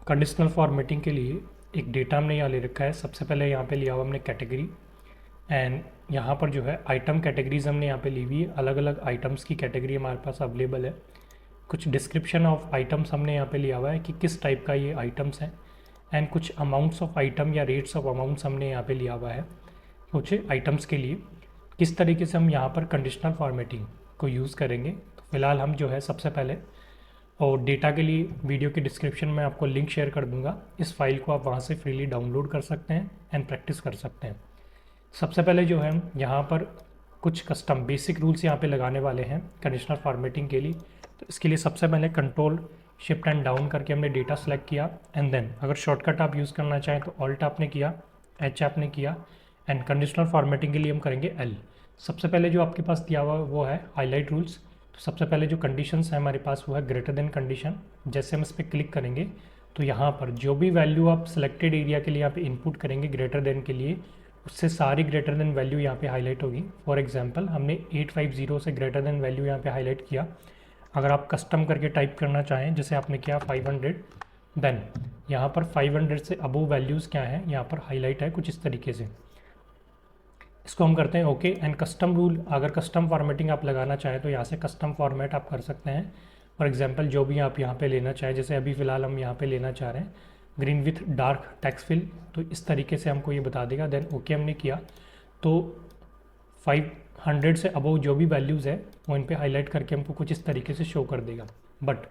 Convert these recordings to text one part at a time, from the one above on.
Conditional formatting के लिए एक डेटा हमने यहाँ ले रखा है। सबसे पहले यहाँ पे लिया हुआ हमने कैटेगरी, एंड यहाँ पर जो है आइटम कैटेगरीज हमने यहाँ पे ली हुई है। अलग अलग आइटम्स की कैटेगरी हमारे पास अवेलेबल है। कुछ डिस्क्रिप्शन ऑफ आइटम्स हमने यहाँ पे लिया हुआ है कि किस टाइप का ये आइटम्स हैं, एंड कुछ अमाउंट्स ऑफ आइटम या रेट्स ऑफ अमाउंट्स हमने यहाँ पे लिया हुआ है कुछ आइटम्स के लिए। किस तरीके से हम यहाँ पर कंडीशनल फॉर्मेटिंग को यूज़ करेंगे, तो फिलहाल हम जो है सबसे पहले, और डेटा के लिए वीडियो के डिस्क्रिप्शन में आपको लिंक शेयर कर दूंगा, इस फाइल को आप वहाँ से फ्रीली डाउनलोड कर सकते हैं एंड प्रैक्टिस कर सकते हैं। सबसे पहले जो है हम यहाँ पर कुछ कस्टम बेसिक रूल्स यहाँ पे लगाने वाले हैं कंडीशनल फॉर्मेटिंग के लिए। तो इसके लिए सबसे पहले कंट्रोल शिफ्ट एंड डाउन करके हमने डेटा सेलेक्ट किया, एंड देन अगर शॉर्टकट आप यूज़ करना चाहें तो ऑल्ट आपने किया, एच आपने किया, एंड कंडीशनल फॉर्मेटिंग के लिए हम करेंगे एल। सबसे पहले जो आपके पास दिया हुआ वो है हाईलाइट रूल्स। तो सबसे पहले जो कंडीशंस है हमारे पास वो है ग्रेटर देन कंडीशन। जैसे हम इस पर क्लिक करेंगे तो यहाँ पर जो भी वैल्यू आप सिलेक्टेड एरिया के लिए यहाँ पे इनपुट करेंगे ग्रेटर देन के लिए, उससे सारी ग्रेटर देन वैल्यू यहाँ पे हाईलाइट होगी। फॉर एग्जांपल हमने 850 से ग्रेटर देन वैल्यू यहाँ पे हाईलाइट किया। अगर आप कस्टम करके टाइप करना चाहें जैसे आपने किया 500, देन यहाँ पर 500 से अबव वैल्यूज़ क्या है यहाँ पर हाईलाइट है कुछ इस तरीके से। इसको हम करते हैं ओके। एंड कस्टम रूल, अगर कस्टम फॉर्मेटिंग आप लगाना चाहें तो यहाँ से कस्टम फॉर्मेट आप कर सकते हैं। फॉर एग्जांपल जो भी आप यहाँ पे लेना चाहें, जैसे अभी फ़िलहाल हम यहाँ पे लेना चाह रहे हैं green with dark text fill, तो इस तरीके से हमको ये बता देगा। देन ओके हमने किया तो 500 से अबव जो भी वैल्यूज़ है वो इन पे हाईलाइट करके हमको कुछ इस तरीके से शो कर देगा। बट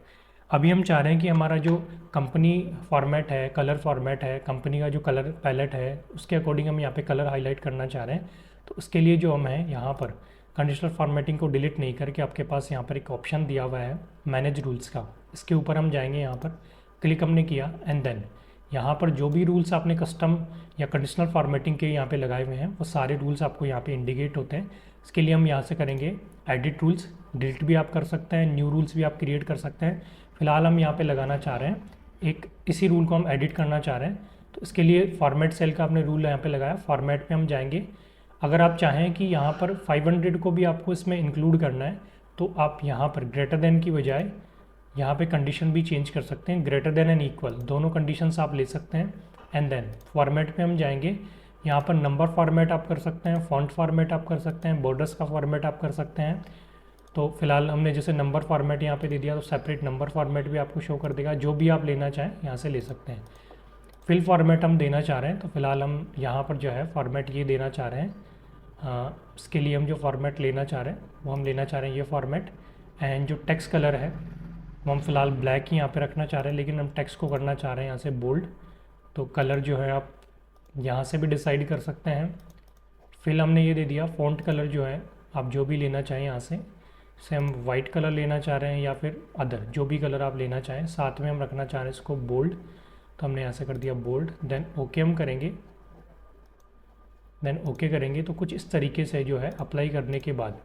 अभी हम चाह रहे हैं कि हमारा जो कंपनी फॉर्मेट है, कलर फॉर्मेट है, कंपनी का जो कलर पैलेट है उसके अकॉर्डिंग हम यहाँ पे कलर हाईलाइट करना चाह रहे हैं। तो उसके लिए जो हम हैं यहाँ पर कंडीशनल फॉर्मेटिंग को डिलीट नहीं करके आपके पास यहाँ पर एक ऑप्शन दिया हुआ है मैनेज रूल्स का। इसके ऊपर हम जाएंगे, यहाँ पर क्लिक हमने किया, एंड देन यहाँ पर जो भी रूल्स आपने कस्टम या कंडीशनल फॉर्मेटिंग के यहाँ पे लगाए हुए हैं वो सारे रूल्स आपको यहाँ पे इंडिकेट होते हैं। इसके लिए हम यहाँ से करेंगे एडिट रूल्स। डिलीट भी आप कर सकते हैं, न्यू रूल्स भी आप क्रिएट कर सकते हैं। फिलहाल हम यहाँ पे लगाना चाह रहे हैं एक, इसी रूल को हम एडिट करना चाह रहे हैं। तो इसके लिए फॉर्मेट सेल का आपने रूल यहाँ पे लगाया, फॉर्मेट पे हम जाएंगे। अगर आप चाहें कि यहाँ पर 500 को भी आपको इसमें इंक्लूड करना है तो आप यहाँ पर ग्रेटर देन की बजाय यहाँ पे कंडीशन भी चेंज कर सकते हैं, ग्रेटर देन एंड इक्वल दोनों कंडीशंस आप ले सकते हैं। एंड देन फॉर्मेट पे हम जाएंगे, यहाँ पर नंबर फॉर्मेट आप कर सकते हैं, फॉन्ट फॉर्मेट आप कर सकते हैं, बॉर्डर्स का फॉर्मेट आप कर सकते हैं। तो फिलहाल हमने जैसे नंबर फॉर्मेट यहाँ पे दे दिया तो सेपरेट नंबर फॉर्मेट भी आपको शो कर देगा। जो भी आप लेना चाहें यहाँ से ले सकते हैं। फिल फॉर्मेट हम देना चाह रहे हैं तो फिलहाल हम यहाँ पर जो है फॉर्मेट ये देना चाह रहे हैं। इसके लिए हम जो फॉर्मेट लेना चाह रहे हैं वो हम लेना चाह रहे हैं ये फॉर्मेट। एंड जो टेक्स्ट कलर है वो हम फिलहाल ब्लैक ही यहाँ पे रखना चाह रहे हैं, लेकिन हम टेक्स्ट को करना चाह रहे हैं यहाँ से बोल्ड। तो कलर जो है आप यहाँ से भी डिसाइड कर सकते हैं। फिल हमने ये दे दिया। फ़ॉन्ट कलर जो है आप जो भी लेना चाहें यहाँ से हम वाइट कलर लेना चाह रहे हैं या फिर अदर जो भी कलर आप लेना चाहें। साथ में हम रखना चाह रहे हैं इसको बोल्ड, तो हमने यहाँ से कर दिया बोल्ड। देन ओके हम करेंगे, देन ओके करेंगे तो कुछ इस तरीके से जो है अप्लाई करने के बाद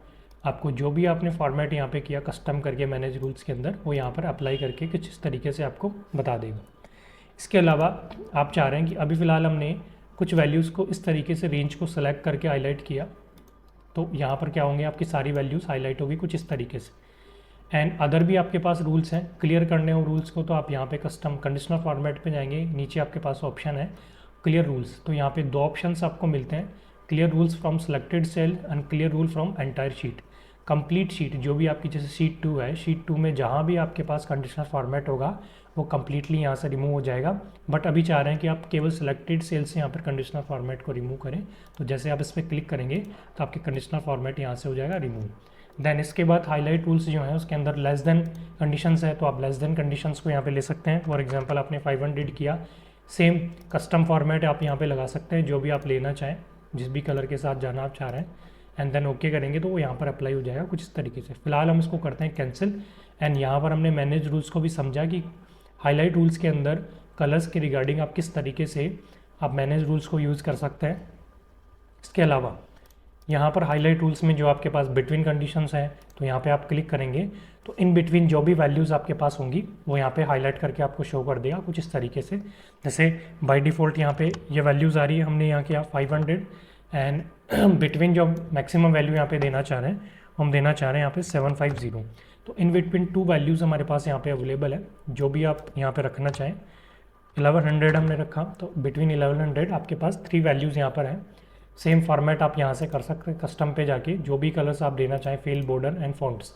आपको जो भी आपने फॉर्मेट यहाँ पे किया कस्टम करके मैनेज रूल्स के अंदर वो यहाँ पर अप्लाई करके कुछ इस तरीके से आपको बता देगा। इसके अलावा आप चाह रहे हैं कि अभी फ़िलहाल हमने कुछ वैल्यूज़ को इस तरीके से रेंज को सेलेक्ट करके हाईलाइट किया, तो यहाँ पर क्या होंगे आपकी सारी वैल्यूज़ हाईलाइट होगी कुछ इस तरीके से। एंड अदर भी आपके पास रूल्स हैं, क्लियर करने हो रूल्स को तो आप यहाँ पे कस्टम कंडीशनल फॉर्मेट पे जाएंगे, नीचे आपके पास ऑप्शन है क्लियर रूल्स। तो यहाँ पे दो ऑप्शंस आपको मिलते हैं, clear rules from selected cell and clear rule from entire sheet. Complete sheet जो भी आपकी जैसे शीट 2 है, शीट 2 में जहाँ भी आपके पास कंडीशनल फॉर्मेट होगा वो कम्प्लीटली यहाँ से रिमूव हो जाएगा। बट अभी चाह रहे हैं कि आप केवल सिलेक्टेड सेल से यहाँ पर कंडीशनल फॉर्मेट को रिमूव करें, तो जैसे आप इस पर क्लिक करेंगे तो आपके कंडीशनल फॉर्मेट यहाँ से हो जाएगा रिमूव। देन इसके बाद हाईलाइट रूल्स जो हैं उसके अंदर लेस देन कंडीशंस है, तो आप लेस देन कंडीशंस को यहाँ पे ले सकते हैं। फॉर एग्जांपल आपने 500 किया, सेम कस्टम फॉर्मेट आप यहाँ पे लगा सकते हैं जो भी आप लेना चाहें, जिस भी कलर के साथ जाना आप चाह रहे हैं। एंड देन ओके करेंगे तो वो यहाँ पर अप्लाई हो जाएगा कुछ इस तरीके से। फिलहाल हम इसको करते हैं कैंसिल। एंड यहाँ पर हमने मैनेज रूल्स को भी समझा कि हाईलाइट रूल्स के अंदर कलर्स के रिगार्डिंग आप किस तरीके से आप मैनेज रूल्स को यूज़ कर सकते हैं। इसके अलावा यहाँ पर हाईलाइट रूल्स में जो आपके पास बिटवीन कंडीशंस हैं तो यहाँ पे आप क्लिक करेंगे तो इन बिटवीन जो भी वैल्यूज़ आपके पास होंगी वो यहाँ पे हाईलाइट करके आपको शो कर देगा कुछ इस तरीके से। जैसे बाय डिफ़ॉल्ट यहाँ पे ये वैल्यूज़ आ रही है, हमने यहाँ किया 500 एंड बिटवीन जो मैक्सिमम वैल्यू यहाँ पे देना चाह रहे हैं हम देना चाह रहे हैं यहाँ पे 750। तो इन बिटवीन 2 वैल्यूज़ हमारे पास यहाँ पे अवेलेबल है, जो भी आप यहाँ पे रखना चाहें 1100 हमने रखा, तो बिटवीन 1100 आपके पास 3 वैल्यूज़ यहाँ पर हैं। सेम फॉर्मेट आप यहाँ से कर सकते हैं, कस्टम पे जाके जो भी कलर्स आप देना चाहें, fill, border and fonts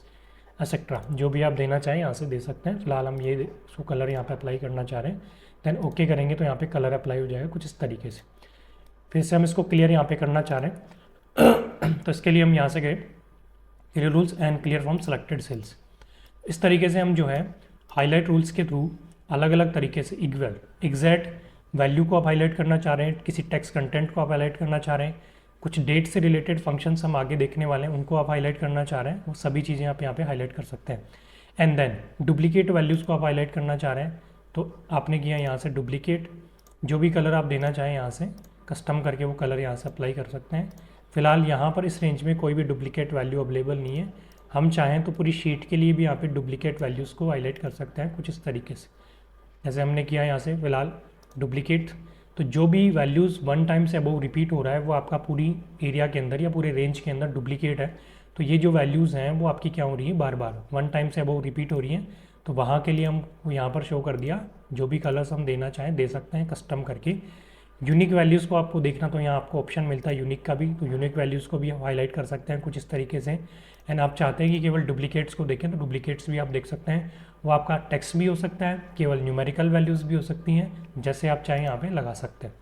etcetera, जो भी आप देना चाहें यहाँ से दे सकते हैं। फिलहाल हम ये इसको कलर यहाँ पे अप्लाई करना चाह रहे हैं, देन ओके करेंगे तो यहाँ पे कलर अप्लाई हो जाएगा कुछ इस तरीके से। फिर से हम इसको क्लियर यहाँ पे करना चाह रहे हैं तो इसके लिए हम यहाँ से गए clear rules and clear from selected cells. इस तरीके से हम जो है हाईलाइट रूल्स के थ्रू अलग अलग तरीके से एग्जैक्ट वैल्यू को आप हाईलाइट करना चाह रहे हैं, किसी टेक्स्ट कंटेंट को आप हाईलाइट करना चाह रहे हैं, कुछ डेट से रिलेटेड फंक्शंस हम आगे देखने वाले हैं उनको आप हाईलाइट करना चाह रहे हैं, वो सभी चीज़ें आप यहाँ पे हाईलाइट कर सकते हैं। एंड देन डुप्लीकेट वैल्यूज़ को आप हाईलाइट करना चाह रहे हैं, तो आपने किया यहाँ से डुप्लीकेट, जो भी कलर आप देना चाहें यहाँ से कस्टम करके वो कलर यहाँ से अप्लाई कर सकते हैं। फिलहाल यहाँ पर इस रेंज में कोई भी डुप्लीकेट वैल्यू अवेलेबल नहीं है, हम चाहें तो पूरी शीट के लिए भी यहाँ पे डुप्लीकेट वैल्यूज़ को हाईलाइट कर सकते हैं कुछ इस तरीके से, जैसे हमने किया यहाँ से फिलहाल डुप्लीकेट। तो जो भी वैल्यूज़ 1 टाइम से अबव रिपीट हो रहा है वो आपका पूरी एरिया के अंदर या पूरे रेंज के अंदर डुप्लीकेट है। तो ये जो वैल्यूज़ हैं वो आपकी क्या हो रही है, बार बार 1 टाइम से अबव रिपीट हो रही हैं, तो वहाँ के लिए हम यहाँ पर शो कर दिया, जो भी कलर्स हम देना चाहें दे सकते हैं कस्टम करके। यूनिक वैल्यूज़ को आपको देखना तो यहाँ आपको ऑप्शन मिलता है यूनिक का भी, तो यूनिक वैल्यूज़ को भी हम हाईलाइट कर सकते हैं कुछ इस तरीके से। एंड आप चाहते हैं कि केवल डुप्लीकेट्स को देखें तो डुप्लीकेट्स भी आप देख सकते हैं, वो आपका टेक्स्ट भी हो सकता है, केवल न्यूमेरिकल वैल्यूज़ भी हो सकती हैं, जैसे आप चाहें यहाँ पे लगा सकते हैं।